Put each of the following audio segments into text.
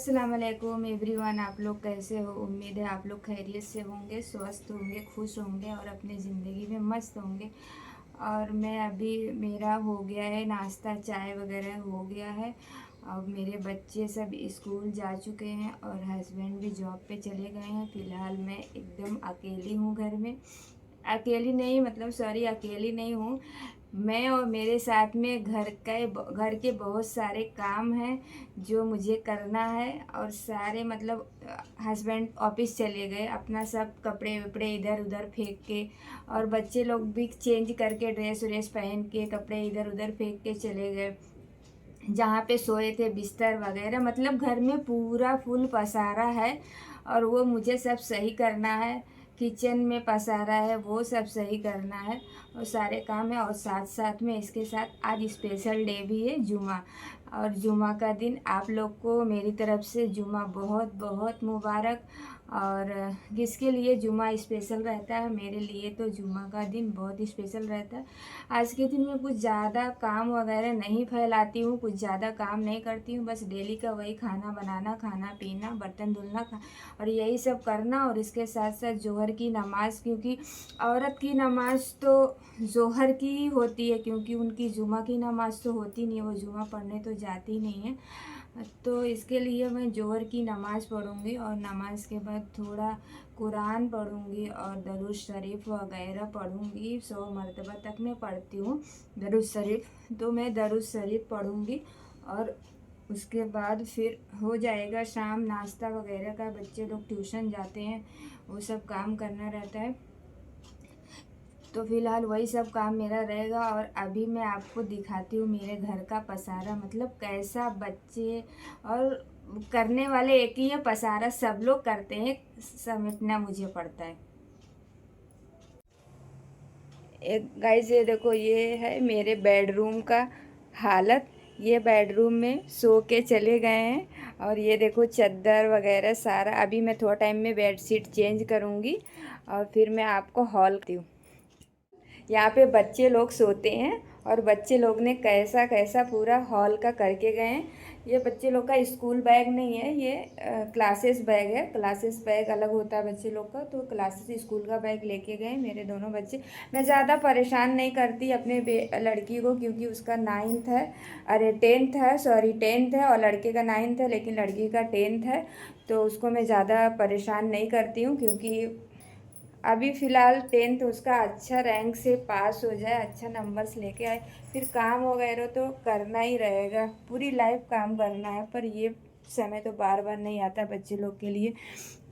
अस्सलाम वालेकुम एवरीवन। आप लोग कैसे हो? उम्मीद है आप लोग खैरियत से होंगे, स्वस्थ होंगे, खुश होंगे और अपनी ज़िंदगी में मस्त होंगे। और मैं अभी मेरा हो गया है नाश्ता, चाय वगैरह हो गया है। अब मेरे बच्चे सब स्कूल जा चुके हैं और हस्बैंड भी जॉब पे चले गए हैं। फ़िलहाल मैं एकदम अकेली हूँ घर में। अकेली नहीं, मतलब सॉरी, अकेली नहीं हूँ मैं, और मेरे साथ में घर के बहुत सारे काम हैं जो मुझे करना है। और सारे मतलब हस्बैंड ऑफिस चले गए, अपना सब कपड़े वपड़े इधर उधर फेंक के, और बच्चे लोग भी चेंज करके ड्रेस व्रेस पहन के कपड़े इधर उधर फेंक के चले गए जहाँ पे सोए थे, बिस्तर वगैरह, मतलब घर में पूरा फुल पसारा है। और वो मुझे सब सही करना है। किचन में पसारा है, वो सब सही करना है और सारे काम है। और साथ साथ में इसके साथ आज स्पेशल डे भी है, जुमा। और जुमा का दिन आप लोग को मेरी तरफ से जुमा बहुत बहुत मुबारक। और किसके लिए जुमा स्पेशल रहता है, मेरे लिए तो जुमा का दिन बहुत ही स्पेशल रहता है। आज के दिन में कुछ ज़्यादा काम वगैरह नहीं फैलाती हूँ, कुछ ज़्यादा काम नहीं करती हूँ, बस डेली का वही खाना बनाना, खाना पीना, बर्तन धुलना और यही सब करना। और इसके साथ साथ जोहर की नमाज़, क्योंकि औरत की नमाज़ तो जोहर की ही होती है, क्योंकि उनकी जुमा की नमाज़ तो होती नहीं है, वो जुमा पढ़ने तो जाती नहीं है। तो इसके लिए मैं जोहर की नमाज़ पढ़ूँगी और नमाज के बाद थोड़ा कुरान पढ़ूँगी और दरूद शरीफ वगैरह पढ़ूँगी। 100 मरतबा तक मैं पढ़ती हूँ दरूद शरीफ, तो मैं दरूद शरीफ पढ़ूँगी। और उसके बाद फिर हो जाएगा शाम, नाश्ता वगैरह का, बच्चे लोग ट्यूशन जाते हैं, वो सब काम करना रहता है। तो फिलहाल वही सब काम मेरा रहेगा। और अभी मैं आपको दिखाती हूँ मेरे घर का पसारा, मतलब कैसा बच्चे और करने वाले एक ही है, पसारा सब लोग करते हैं, समेटना मुझे पड़ता है। एक गाइस, ये देखो, ये है मेरे बेडरूम का हालत। ये बेडरूम में सो के चले गए हैं। और ये देखो चादर वगैरह सारा, अभी मैं थोड़ा टाइम में बेडशीट चेंज करूँगी और फिर मैं आपको हॉल दी हूँ। यहाँ पे बच्चे लोग सोते हैं और बच्चे लोग ने कैसा कैसा पूरा हॉल का करके गए हैं। ये बच्चे लोग का स्कूल बैग नहीं है, ये क्लासेस बैग है। क्लासेस बैग अलग होता है बच्चे लोग का, तो क्लासेस स्कूल का बैग लेके गए मेरे दोनों बच्चे। मैं ज़्यादा परेशान नहीं करती अपने लड़की को, क्योंकि उसका 9th है, अरे 10th है, सॉरी 10th है, और लड़के का 9th है, लेकिन लड़की का 10th है। तो उसको मैं ज़्यादा परेशान नहीं करती हूँ, क्योंकि अभी फ़िलहाल 10th उसका अच्छा रैंक से पास हो जाए, अच्छा नंबर्स लेके आए, फिर काम वगैरह तो करना ही रहेगा, पूरी लाइफ काम करना है। पर ये समय तो बार बार नहीं आता बच्चे लोग के लिए।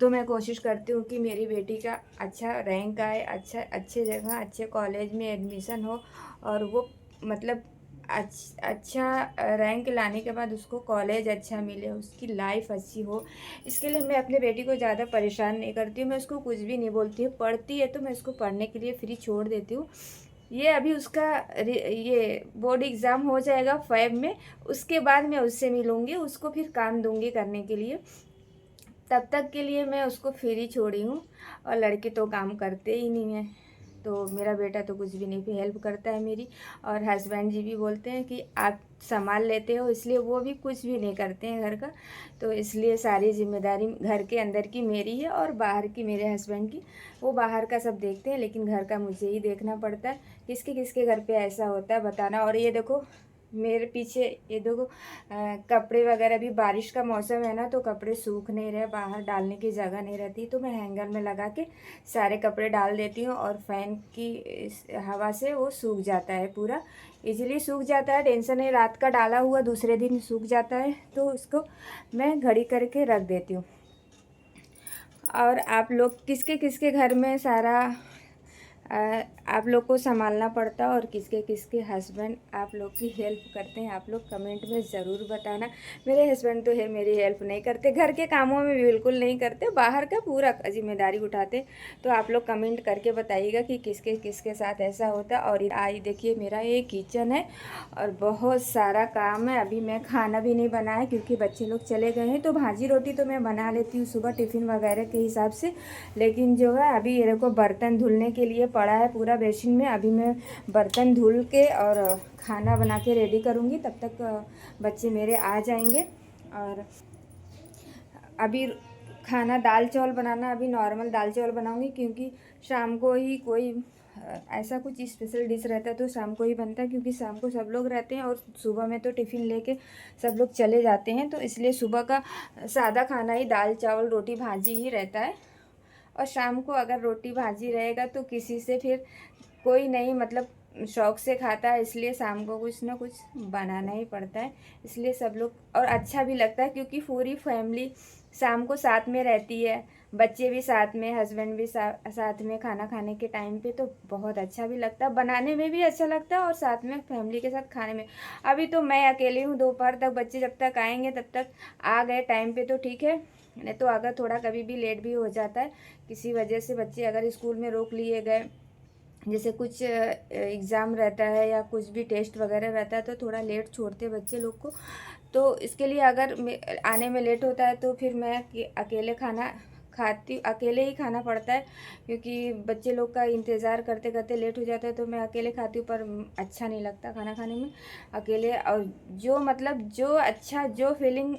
तो मैं कोशिश करती हूँ कि मेरी बेटी का अच्छा रैंक आए, अच्छे जगह अच्छे कॉलेज में एडमिशन हो, और वो मतलब अच्छा रैंक लाने के बाद उसको कॉलेज अच्छा मिले, उसकी लाइफ अच्छी हो। इसके लिए मैं अपने बेटी को ज़्यादा परेशान नहीं करती हूँ, मैं उसको कुछ भी नहीं बोलती हूँ। पढ़ती है तो मैं उसको पढ़ने के लिए फ्री छोड़ देती हूँ। ये अभी उसका ये बोर्ड एग्ज़ाम हो जाएगा फ़ैब में, उसके बाद मैं उससे मिलूँगी, उसको फिर काम दूँगी करने के लिए। तब तक के लिए मैं उसको फ्री छोड़ी हूँ। और लड़के तो काम करते ही नहीं हैं, तो मेरा बेटा तो कुछ भी नहीं भी हेल्प करता है मेरी। और हस्बैंड जी भी बोलते हैं कि आप संभाल लेते हो, इसलिए वो भी कुछ भी नहीं करते हैं घर का। तो इसलिए सारी जिम्मेदारी घर के अंदर की मेरी है और बाहर की मेरे हस्बैंड की। वो बाहर का सब देखते हैं, लेकिन घर का मुझे ही देखना पड़ता है। किसके किसके घर पे ऐसा होता है बताना। और ये देखो मेरे पीछे, ये देखो कपड़े वगैरह, भी बारिश का मौसम है ना, तो कपड़े सूख नहीं रहे, बाहर डालने की जगह नहीं रहती, तो मैं हैंगर में लगा के सारे कपड़े डाल देती हूँ और फैन की हवा से वो सूख जाता है, पूरा इजीली सूख जाता है, टेंशन नहीं। रात का डाला हुआ दूसरे दिन सूख जाता है, तो उसको मैं घड़ी करके रख देती हूँ। और आप लोग किसके किसके घर में सारा आप लोग को संभालना पड़ता है, और किसके किसके हस्बैंड आप लोग की हेल्प करते हैं, आप लोग कमेंट में ज़रूर बताना। मेरे हस्बैंड तो है मेरी हेल्प नहीं करते, घर के कामों में बिल्कुल नहीं करते, बाहर का पूरा जिम्मेदारी उठाते। तो आप लोग कमेंट करके बताइएगा कि किसके किसके साथ ऐसा होता है। और आई देखिए मेरा ये किचन है और बहुत सारा काम है। अभी मैं खाना भी नहीं बनाया, क्योंकि बच्चे लोग चले गए हैं, तो भाजी रोटी तो मैं बना लेती हूँ सुबह टिफ़िन वगैरह के हिसाब से। लेकिन जो है अभी ये देखो बर्तन धुलने के लिए पड़ा है पूरा बेसिन में, अभी मैं बर्तन धुल के और खाना बना के रेडी करूँगी, तब तक बच्चे मेरे आ जाएंगे। और अभी खाना दाल चावल बनाना, अभी नॉर्मल दाल चावल बनाऊंगी, क्योंकि शाम को ही कोई ऐसा कुछ स्पेशल डिश रहता है तो शाम को ही बनता है, क्योंकि शाम को सब लोग रहते हैं और सुबह में तो टिफ़िन लेके सब लोग चले जाते हैं, तो इसलिए सुबह का सादा खाना ही दाल चावल रोटी भाजी ही रहता है। और शाम को अगर रोटी भाजी रहेगा तो किसी से फिर कोई नहीं मतलब शौक से खाता है, इसलिए शाम को कुछ ना कुछ बनाना ही पड़ता है। इसलिए सब लोग, और अच्छा भी लगता है क्योंकि पूरी फैमिली शाम को साथ में रहती है, बच्चे भी साथ में, हस्बैंड भी साथ में खाना खाने के टाइम पे, तो बहुत अच्छा भी लगता है, बनाने में भी अच्छा लगता है और साथ में फैमिली के साथ खाने में। अभी तो मैं अकेली हूँ, दोपहर तक बच्चे जब तक आएंगे तब तक आ गए टाइम पे तो ठीक है, नहीं तो अगर थोड़ा कभी भी लेट भी हो जाता है किसी वजह से, बच्चे अगर स्कूल में रोक लिए गए, जैसे कुछ एग्ज़ाम रहता है या कुछ भी टेस्ट वगैरह रहता है तो थोड़ा लेट छोड़ते बच्चे लोग को, तो इसके लिए अगर आने में लेट होता है तो फिर मैं अकेले खाना खाती, अकेले ही खाना पड़ता है, क्योंकि बच्चे लोग का इंतज़ार करते करते लेट हो जाता है, तो मैं अकेले खाती हूँ, पर अच्छा नहीं लगता खाना खाने में अकेले। और जो मतलब जो अच्छा जो फीलिंग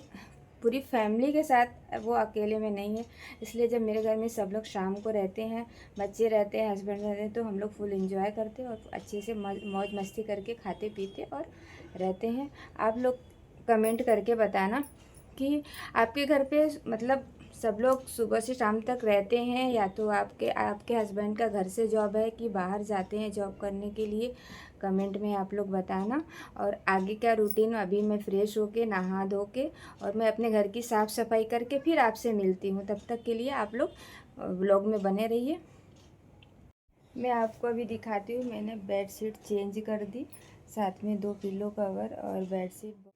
पूरी फैमिली के साथ वो अकेले में नहीं है, इसलिए जब मेरे घर में सब लोग शाम को रहते हैं, बच्चे रहते हैं, हस्बैंड रहते हैं, तो हम लोग फुल एंजॉय करते हैं और अच्छे से मौज मस्ती करके खाते पीते और रहते हैं। आप लोग कमेंट करके बताना कि आपके घर पे मतलब सब लोग सुबह से शाम तक रहते हैं, या तो आपके हस्बैंड का घर से जॉब है कि बाहर जाते हैं जॉब करने के लिए, कमेंट में आप लोग बताना। और आगे का रूटीन, अभी मैं फ़्रेश होके नहा धो के और मैं अपने घर की साफ़ सफाई करके फिर आपसे मिलती हूँ, तब तक के लिए आप लोग व्लॉग में बने रहिए। मैं आपको अभी दिखाती हूँ, मैंने बेड शीट चेंज कर दी, साथ में 2 पिलो कवर और बेड शीट।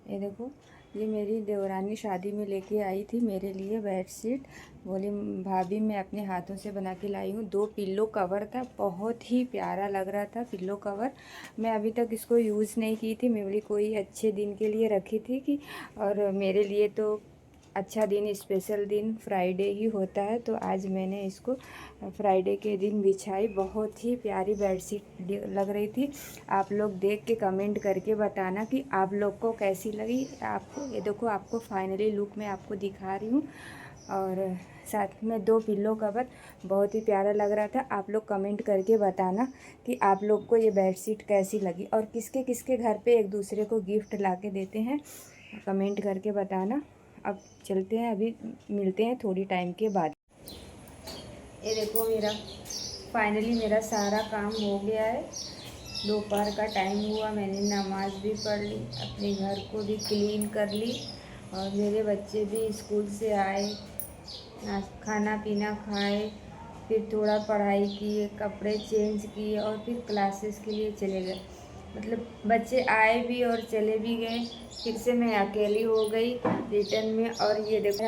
ये देखो, ये मेरी देवरानी शादी में लेके आई थी मेरे लिए बेड शीट, बोली भाभी मैं अपने हाथों से बना के लाई हूँ। 2 पिल्लो कवर था, बहुत ही प्यारा लग रहा था पिल्लो कवर। मैं अभी तक इसको यूज़ नहीं की थी, मैं बोली कोई अच्छे दिन के लिए रखी थी कि, और मेरे लिए तो अच्छा दिन, स्पेशल दिन फ्राइडे ही होता है, तो आज मैंने इसको फ्राइडे के दिन बिछाई। बहुत ही प्यारी बेडशीट लग रही थी। आप लोग देख के कमेंट करके बताना कि आप लोग को कैसी लगी। आपको ये देखो, आपको फाइनली लुक मैं आपको दिखा रही हूँ, और साथ में 2 पिल्लो कवर, बहुत ही प्यारा लग रहा था। आप लोग कमेंट करके बताना कि आप लोग को ये बेडशीट कैसी लगी, और किसके किसके घर पे एक दूसरे को गिफ्ट ला के देते हैं, कमेंट करके बताना। अब चलते हैं, अभी मिलते हैं थोड़ी टाइम के बाद। ये देखो, मेरा फाइनली मेरा सारा काम हो गया है। दोपहर का टाइम हुआ, मैंने नमाज भी पढ़ ली, अपने घर को भी क्लीन कर ली, और मेरे बच्चे भी स्कूल से आए, खाना पीना खाए, फिर थोड़ा पढ़ाई किए, कपड़े चेंज किए और फिर क्लासेस के लिए चले गए। मतलब बच्चे आए भी और चले भी गए, फिर से मैं अकेली हो गई रिटर्न में। और ये देखो,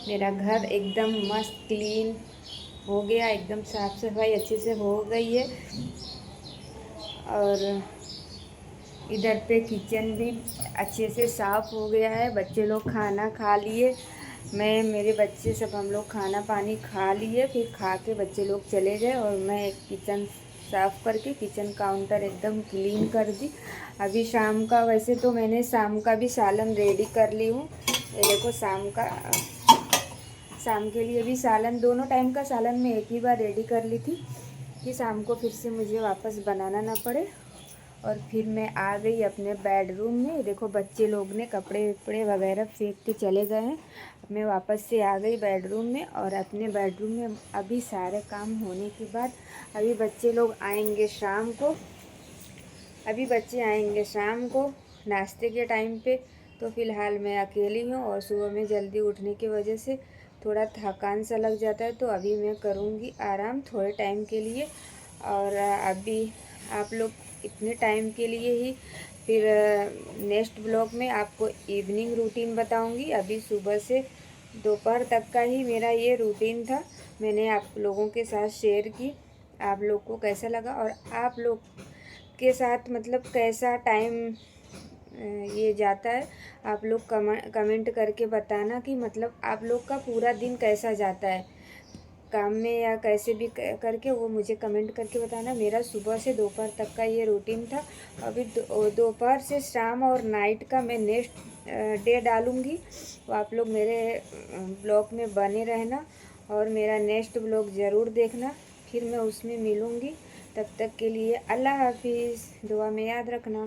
मेरा घर एकदम मस्त क्लीन हो गया, एकदम साफ़ सफाई अच्छे से हो गई है। और इधर पे किचन भी अच्छे से साफ़ हो गया है। बच्चे लोग खाना खा लिए, मैं मेरे बच्चे सब हम लोग खाना पानी खा लिए, फिर खा के बच्चे लोग चले गए, और मैं किचन साफ़ करके किचन काउंटर एकदम क्लीन कर दी। अभी शाम का, वैसे तो मैंने शाम का भी सालन रेडी कर ली हूँ। ये देखो, शाम के लिए भी सालन, दोनों टाइम का सालन मैं एक ही बार रेडी कर ली थी कि शाम को फिर से मुझे वापस बनाना ना पड़े। और फिर मैं आ गई अपने बेडरूम में। देखो, बच्चे लोग ने कपड़े वपड़े वगैरह फेंक के चले गए हैं, मैं वापस से आ गई बेडरूम में। और अपने बेडरूम में अभी सारे काम होने के बाद, अभी बच्चे लोग आएंगे शाम को, अभी बच्चे आएंगे शाम को नाश्ते के टाइम पे। तो फ़िलहाल मैं अकेली हूँ, और सुबह में जल्दी उठने की वजह से थोड़ा थकान सा लग जाता है, तो अभी मैं करूँगी आराम थोड़े टाइम के लिए। और अभी आप लोग इतने टाइम के लिए ही, फिर नेक्स्ट ब्लॉग में आपको इवनिंग रूटीन बताऊंगी। अभी सुबह से दोपहर तक का ही मेरा ये रूटीन था, मैंने आप लोगों के साथ शेयर की। आप लोग को कैसा लगा, और आप लोग के साथ मतलब कैसा टाइम ये जाता है, आप लोग कमेंट करके बताना कि मतलब आप लोग का पूरा दिन कैसा जाता है काम में, या कैसे भी करके वो मुझे कमेंट करके बताना। मेरा सुबह से दोपहर तक का ये रूटीन था। अभी दोपहर से शाम और नाइट का मैं नेक्स्ट डे डालूँगी, वो आप लोग मेरे ब्लॉग में बने रहना और मेरा नेक्स्ट ब्लॉग ज़रूर देखना। फिर मैं उसमें मिलूँगी। तब तक के लिए अल्लाह हाफिज़, दुआ में याद रखना।